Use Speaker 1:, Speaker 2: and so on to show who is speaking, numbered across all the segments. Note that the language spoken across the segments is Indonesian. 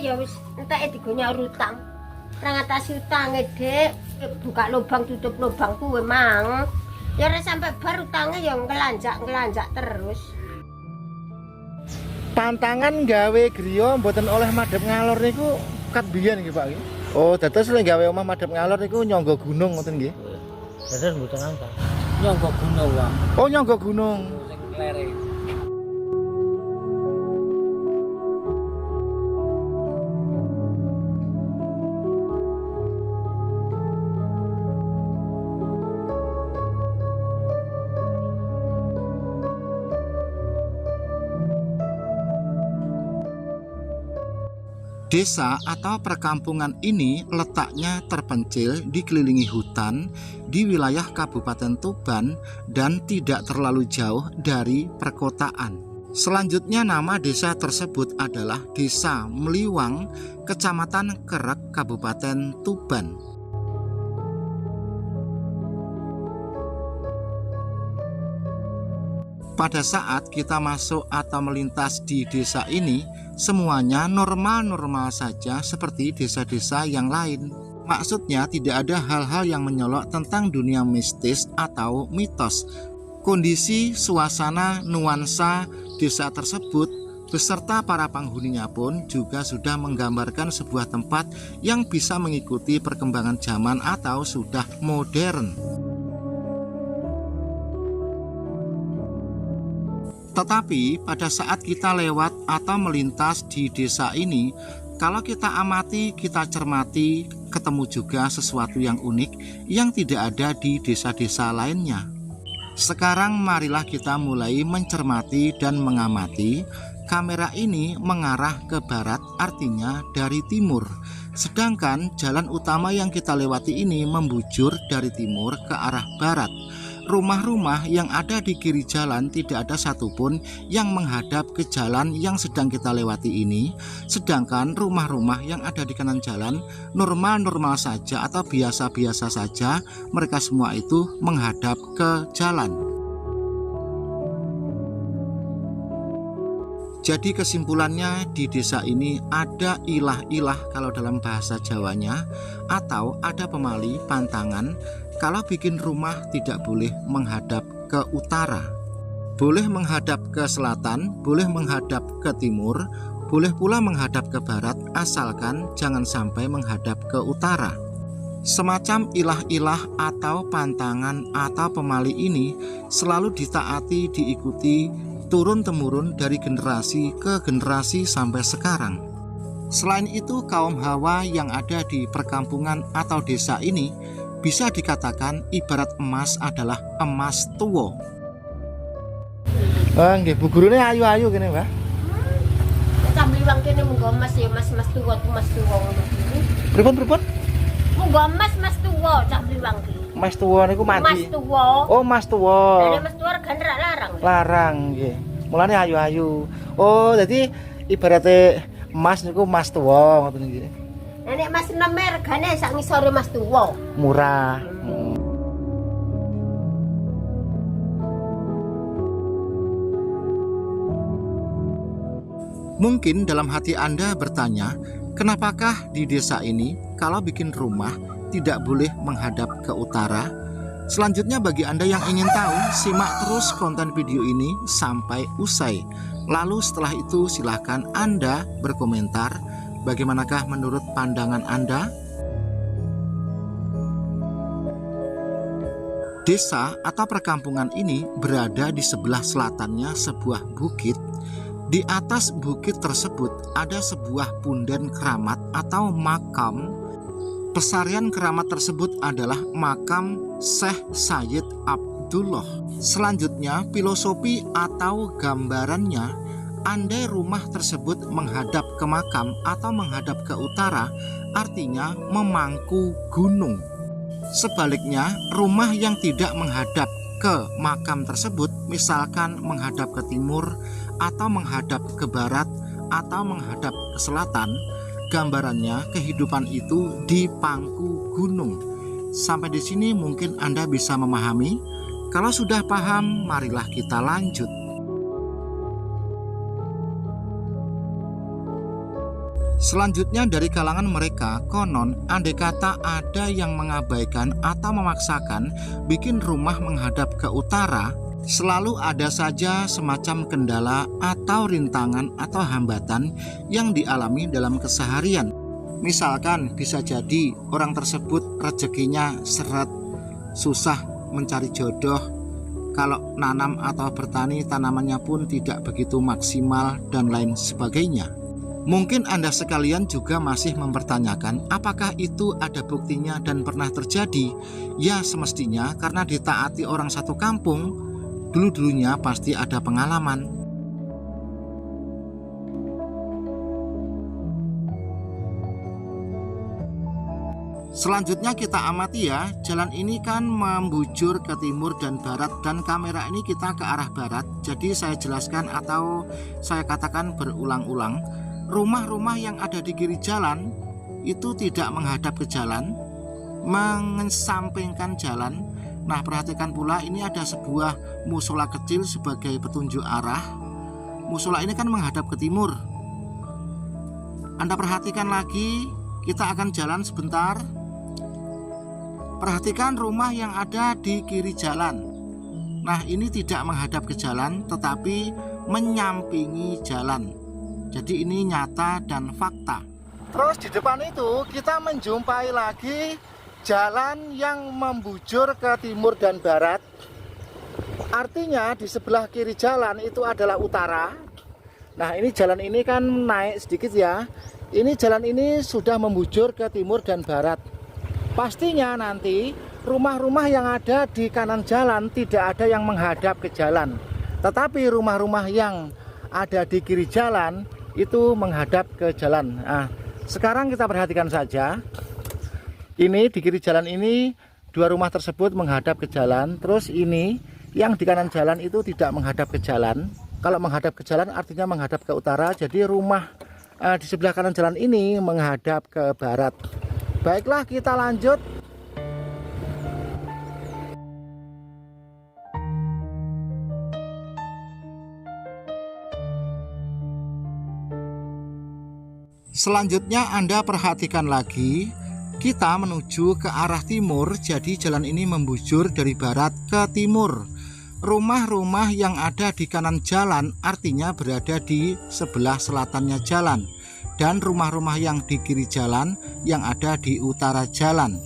Speaker 1: ya wis enteke digo nyaur utang. Ora ngatasi utange, Dik. Buka lubang tutup lubang kuwe mang. Ya ora sampe bar utange ya ngelanjak terus.
Speaker 2: Pantangan gawe griya mboten oleh madhep ngalor niku kat biyen nggih Pak. Oh, dados lek gawe omah madhep ngalor niku nyangga gunung ngoten nggih.
Speaker 3: Dados mboten nangka. Nyangga gunung wae.
Speaker 2: Oh, nyangga gunung.
Speaker 3: Sing lereng.
Speaker 2: Desa atau perkampungan ini letaknya terpencil dikelilingi hutan di wilayah Kabupaten Tuban dan tidak terlalu jauh dari perkotaan. Selanjutnya nama desa tersebut adalah Desa Meliwang, Kecamatan Kerek, Kabupaten Tuban. Pada saat kita masuk atau melintas di desa ini, semuanya normal-normal saja seperti desa-desa yang lain. Maksudnya tidak ada hal-hal yang menyolok tentang dunia mistis atau mitos. Kondisi, suasana, nuansa desa tersebut beserta para penghuninya pun juga sudah menggambarkan sebuah tempat yang bisa mengikuti perkembangan zaman atau sudah modern. Tetapi pada saat kita lewat atau melintas di desa ini, kalau kita amati, kita cermati, ketemu juga sesuatu yang unik yang tidak ada di desa-desa lainnya. Sekarang marilah kita mulai mencermati dan mengamati. Kamera ini mengarah ke barat, artinya dari timur. Sedangkan jalan utama yang kita lewati ini membujur dari timur ke arah barat. Rumah-rumah yang ada di kiri jalan tidak ada satupun yang menghadap ke jalan yang sedang kita lewati ini. Sedangkan rumah-rumah yang ada di kanan jalan normal-normal saja atau biasa-biasa saja. Mereka semua itu menghadap ke jalan. Jadi kesimpulannya di desa ini ada ilah-ilah kalau dalam bahasa Jawanya, atau ada pemali pantangan. Kalau bikin rumah tidak boleh menghadap ke utara, boleh menghadap ke selatan, boleh menghadap ke timur, boleh pula menghadap ke barat, asalkan jangan sampai menghadap ke utara. Semacam ilah-ilah atau pantangan atau pemali ini selalu ditaati, diikuti turun-temurun dari generasi ke generasi sampai sekarang. Selain itu, kaum Hawa yang ada di perkampungan atau desa ini bisa dikatakan ibarat emas adalah emas tua. Nggih, Bu gurune ayu-ayu kene, Mbah.
Speaker 1: Cah Meliwang kene munggo emas ya mas tuwa ngono iki.
Speaker 2: Pripun?
Speaker 1: Munggo emas tuwa Cah Meliwang iki.
Speaker 2: Mas tua niku mati.
Speaker 1: Mas tuwa.
Speaker 2: Oh, mas tua.
Speaker 1: Dene mas tuwa regane ra larang.
Speaker 2: Larang nggih. Mulane ayu-ayu. Oh, jadi ibaratnya emas niku mas tua ngoten nggih.
Speaker 1: Nek mas neme regane sak ngisore mas tuwa.
Speaker 2: Murah. Mungkin dalam hati Anda bertanya, kenapakah di desa ini kalau bikin rumah tidak boleh menghadap ke utara? Selanjutnya bagi Anda yang ingin tahu, simak terus konten video ini sampai usai. Lalu setelah itu silahkan Anda berkomentar. Bagaimanakah menurut pandangan Anda? Desa atau perkampungan ini berada di sebelah selatannya sebuah bukit. Di atas bukit tersebut ada sebuah punden keramat atau makam. Pesarian keramat tersebut adalah makam Syekh Sayyid Abdullah. Selanjutnya, filosofi atau gambarannya, andai rumah tersebut menghadap ke makam atau menghadap ke utara, artinya memangku gunung. Sebaliknya, rumah yang tidak menghadap ke makam tersebut, misalkan menghadap ke timur atau menghadap ke barat atau menghadap ke selatan, gambarannya kehidupan itu di pangku gunung. Sampai di sini mungkin Anda bisa memahami. Kalau sudah paham, marilah kita lanjut. Selanjutnya dari kalangan mereka, konon andai kata ada yang mengabaikan atau memaksakan bikin rumah menghadap ke utara, selalu ada saja semacam kendala atau rintangan atau hambatan yang dialami dalam keseharian. Misalkan bisa jadi orang tersebut rezekinya seret, susah mencari jodoh, kalau nanam atau bertani tanamannya pun tidak begitu maksimal dan lain sebagainya. Mungkin Anda sekalian juga masih mempertanyakan apakah itu ada buktinya dan pernah terjadi? Ya semestinya, karena ditaati orang satu kampung, dulu-dulunya pasti ada pengalaman. Selanjutnya kita amati ya, jalan ini kan membujur ke timur dan barat, dan kamera ini kita ke arah barat. Jadi saya jelaskan atau saya katakan berulang-ulang, rumah-rumah yang ada di kiri jalan itu tidak menghadap ke jalan, mengesampingkan jalan. Nah, perhatikan pula ini ada sebuah musola kecil sebagai petunjuk arah. Musola ini kan menghadap ke timur. Anda perhatikan lagi, kita akan jalan sebentar. Perhatikan rumah yang ada di kiri jalan. Nah, ini tidak menghadap ke jalan tetapi menyampingi jalan. Jadi ini nyata dan fakta. Terus di depan itu kita menjumpai lagi jalan yang membujur ke timur dan barat. Artinya di sebelah kiri jalan itu adalah utara. Nah, ini jalan ini kan naik sedikit ya. Ini jalan ini sudah membujur ke timur dan barat. Pastinya nanti rumah-rumah yang ada di kanan jalan tidak ada yang menghadap ke jalan. Tetapi rumah-rumah yang ada di kiri jalan itu menghadap ke jalan. Nah, sekarang kita perhatikan saja. Ini di kiri jalan ini dua rumah tersebut menghadap ke jalan. Terus ini yang di kanan jalan itu tidak menghadap ke jalan. Kalau menghadap ke jalan artinya menghadap ke utara. Jadi rumah di sebelah kanan jalan ini menghadap ke barat. Baiklah, kita lanjut. Selanjutnya Anda perhatikan lagi, kita menuju ke arah timur. Jadi jalan ini membujur dari barat ke timur. Rumah-rumah yang ada di kanan jalan artinya berada di sebelah selatannya jalan, dan rumah-rumah yang di kiri jalan yang ada di utara jalan.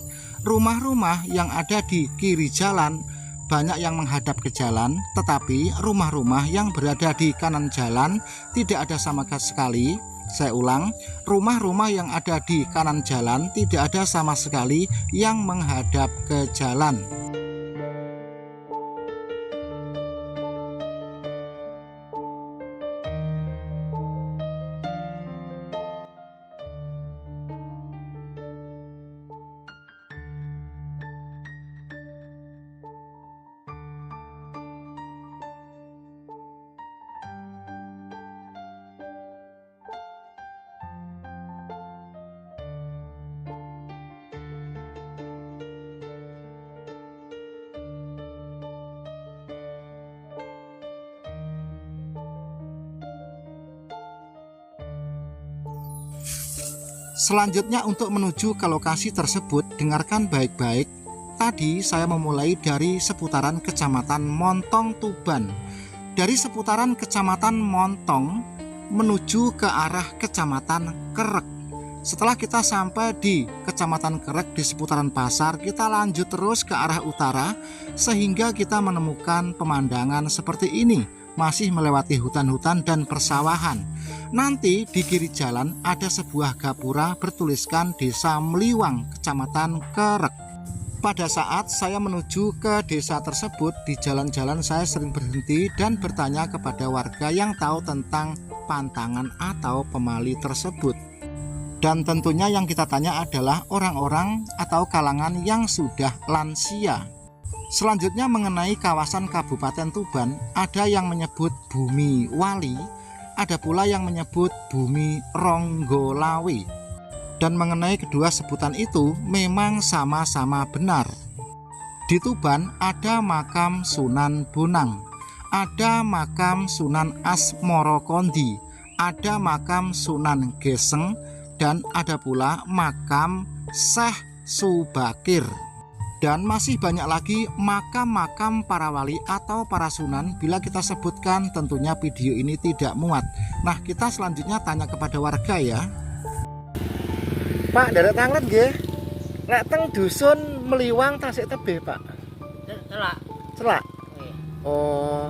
Speaker 2: Rumah-rumah yang ada di kiri jalan banyak yang menghadap ke jalan, tetapi rumah-rumah yang berada di kanan jalan tidak ada sama sekali. Saya ulang, rumah-rumah yang ada di kanan jalan tidak ada sama sekali yang menghadap ke jalan. Selanjutnya untuk menuju ke lokasi tersebut, dengarkan baik-baik. Tadi saya memulai dari seputaran Kecamatan Montong, Tuban. Dari seputaran Kecamatan Montong menuju ke arah Kecamatan Kerek. Setelah kita sampai di Kecamatan Kerek di seputaran pasar, kita lanjut terus ke arah utara sehingga kita menemukan pemandangan seperti ini, masih melewati hutan-hutan dan persawahan. Nanti di kiri jalan ada sebuah gapura bertuliskan Desa Meliwang, Kecamatan Kerek. Pada saat saya menuju ke desa tersebut, di jalan-jalan saya sering berhenti dan bertanya kepada warga yang tahu tentang pantangan atau pemali tersebut. Dan tentunya yang kita tanya adalah orang-orang atau kalangan yang sudah lansia. Selanjutnya mengenai kawasan Kabupaten Tuban, ada yang menyebut Bumi Wali, ada pula yang menyebut Bumi Ronggolawe. Dan mengenai kedua sebutan itu memang sama-sama benar. Di Tuban ada makam Sunan Bonang, ada makam Sunan Asmoro Kondi, ada makam Sunan Geseng, dan ada pula makam Syekh Subakir. Dan masih banyak lagi makam-makam para wali atau para sunan. Bila kita sebutkan tentunya video ini tidak muat. Nah, kita selanjutnya tanya kepada warga ya. Pak, daerah Tanglet nggih. Lek teng dusun Meliwang Tasik Tebih, Pak.
Speaker 3: Celak.
Speaker 2: Celak. Oh.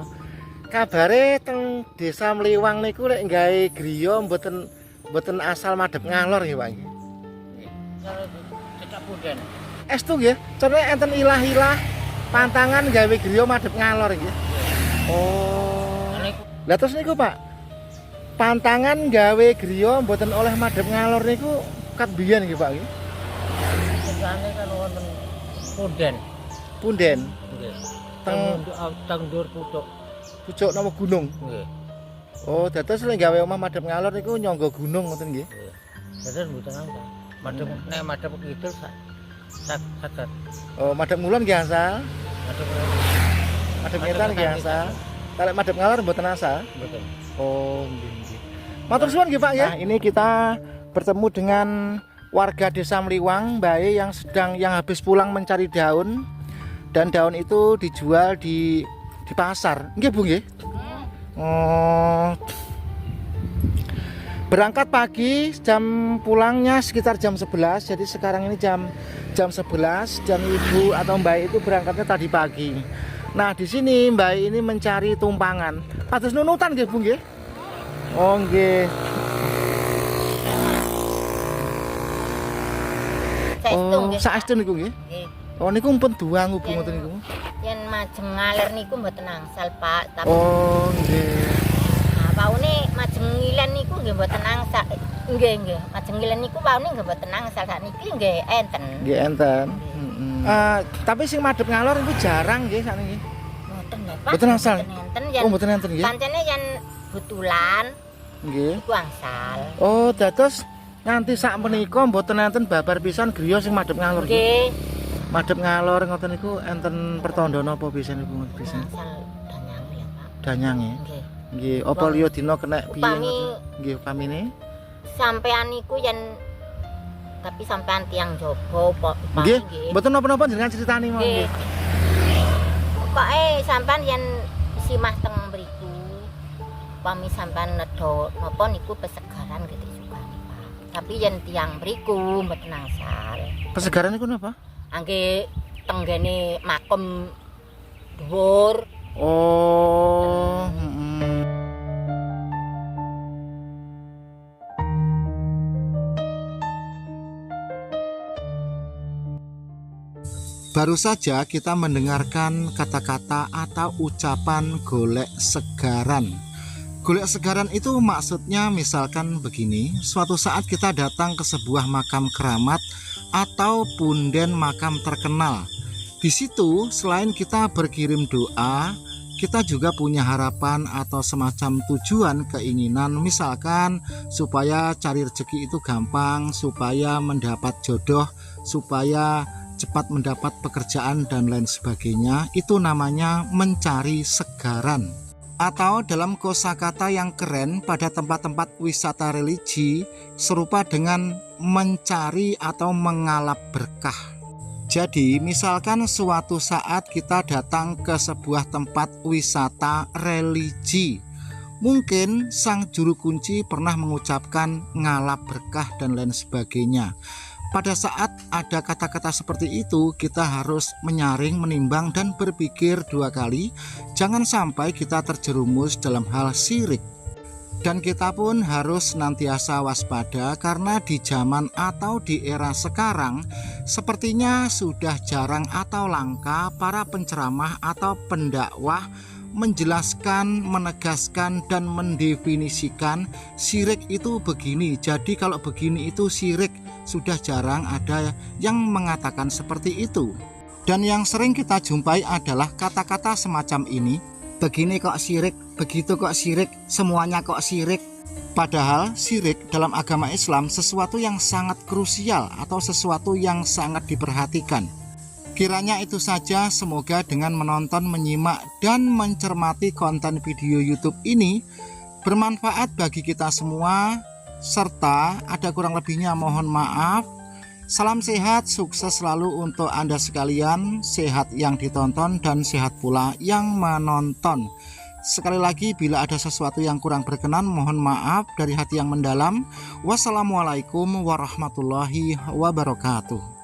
Speaker 2: Kabare teng desa Meliwang niku lek gawe griya mboten asal madhep ngalor nggih, Pak.
Speaker 3: Kalau cedak punden.
Speaker 2: Estu nggih, contohnya enten ilah-ilah pantangan gawe griya madhep ngalor nggih. Oh. Lah terus niku, Pak. Pantangan gawe griya mboten oleh madhep ngalor niku kat biyen nggih, Pak nggih.
Speaker 3: Cedane kan wonten punden.
Speaker 2: Punden.
Speaker 3: Nggih.
Speaker 2: Teng
Speaker 3: Ndur pucuk.
Speaker 2: pucuk nama gunung.
Speaker 3: Nggih.
Speaker 2: Oh, dados lek gawe omah madhep ngalor niku nyangga gunung ngoten nggih.
Speaker 3: Nggih. Dados mboten angka. Madhep nek madhep kidul saged.
Speaker 2: Oh, madhep ngulon nggih asal. Madhep ngetan nggih asal. Kalau madhep ngalor mboten asal.
Speaker 3: Mboten.
Speaker 2: Oh, nggih. Matur suwun nggih, Pak ya. Nah, ini kita bertemu dengan warga desa Meliwang, Mbak E, yang habis pulang mencari daun, dan daun itu dijual di pasar. Nggih, Bu nggih? Oh. Berangkat pagi, jam pulangnya sekitar jam 11. Jadi sekarang ini jam 11 dan Ibu atau Mbak E itu berangkatnya tadi pagi. Nah, di sini Mbak E ini mencari tumpangan. Pados nunutan nggih, Bu nggih? Oh, nggih. Oh, saestu niku nggih.
Speaker 4: Nggih.
Speaker 2: Oh, niku mpun duang Bu ngoten niku.
Speaker 4: Yen majeng ngalir niku mboten angsal, Pak. Tapi
Speaker 2: Oh, nggih.
Speaker 4: nah, paune majeng ngilen niku nggih mboten angsal. Nggih. Majeng ngilen niku paune nggih mboten angsal. Sakniki nggih enten.
Speaker 2: Nggih enten. Tapi sing madhep ngalor niku jarang nggih sakniki.
Speaker 4: Mboten lho, Pak.
Speaker 2: Mboten angsal.
Speaker 4: Enten yen
Speaker 2: Oh, mboten enten nggih.
Speaker 4: pancene yen butulan
Speaker 2: Nggih.
Speaker 4: niku angsal.
Speaker 2: Oh, dados nganti sak menika mboten enten babar pisan griya sing madhep ngalor.
Speaker 4: Nggih.
Speaker 2: Madhep ngalor ngoten niku enten pertanda napa pisan niku ngoten pisan?
Speaker 4: Angsal danyang ya, Pak.
Speaker 2: Danyang ya.
Speaker 4: Nggih.
Speaker 2: Nggih, apa liya dina kena piye
Speaker 4: Upami
Speaker 2: ngoten? Nggih, upamine.
Speaker 4: sampean niku yen tapi sampean tiang jaba upami
Speaker 2: Nggih,
Speaker 4: nggih.
Speaker 2: mboten napa-napa jenengan critani mawon
Speaker 4: Nggih.
Speaker 2: nggih.
Speaker 4: Pokoke sampean yen simah teng mriku, pami sampean nedha napa niku pesegaran gitu sukane, Pak. Tapi yen tiyang mriku mboten angsal.
Speaker 2: Pesegaran niku napa?
Speaker 4: Angge tenggene makom dhuwur.
Speaker 2: Oh, Baru saja kita mendengarkan kata-kata atau ucapan golek segaran. Golek segaran itu maksudnya misalkan begini, suatu saat kita datang ke sebuah makam keramat atau punden makam terkenal. Di situ selain kita berkirim doa, kita juga punya harapan atau semacam tujuan keinginan, misalkan supaya cari rezeki itu gampang, supaya mendapat jodoh, supaya cepat mendapat pekerjaan dan lain sebagainya. Itu namanya mencari segaran. Atau dalam kosakata yang keren pada tempat-tempat wisata religi serupa dengan mencari atau mengalap berkah. Jadi misalkan suatu saat kita datang ke sebuah tempat wisata religi, mungkin sang juru kunci pernah mengucapkan ngalap berkah dan lain sebagainya. Pada saat ada kata-kata seperti itu, kita harus menyaring, menimbang, dan berpikir dua kali. Jangan sampai kita terjerumus dalam hal syirik. Dan kita pun harus senantiasa waspada, karena di zaman atau di era sekarang sepertinya sudah jarang atau langka para penceramah atau pendakwah menjelaskan, menegaskan, dan mendefinisikan syirik itu begini. Jadi kalau begini itu syirik, sudah jarang ada yang mengatakan seperti itu. Dan yang sering kita jumpai adalah kata-kata semacam ini. Begini kok syirik, begitu kok syirik, semuanya kok syirik. Padahal syirik dalam agama Islam sesuatu yang sangat krusial atau sesuatu yang sangat diperhatikan. Kiranya itu saja, semoga dengan menonton, menyimak, dan mencermati konten video YouTube ini bermanfaat bagi kita semua. serta ada kurang lebihnya mohon maaf. Salam sehat, sukses selalu untuk Anda sekalian, sehat yang ditonton dan sehat pula yang menonton. Sekali lagi, bila ada sesuatu yang kurang berkenan, mohon maaf dari hati yang mendalam. Wassalamualaikum warahmatullahi wabarakatuh.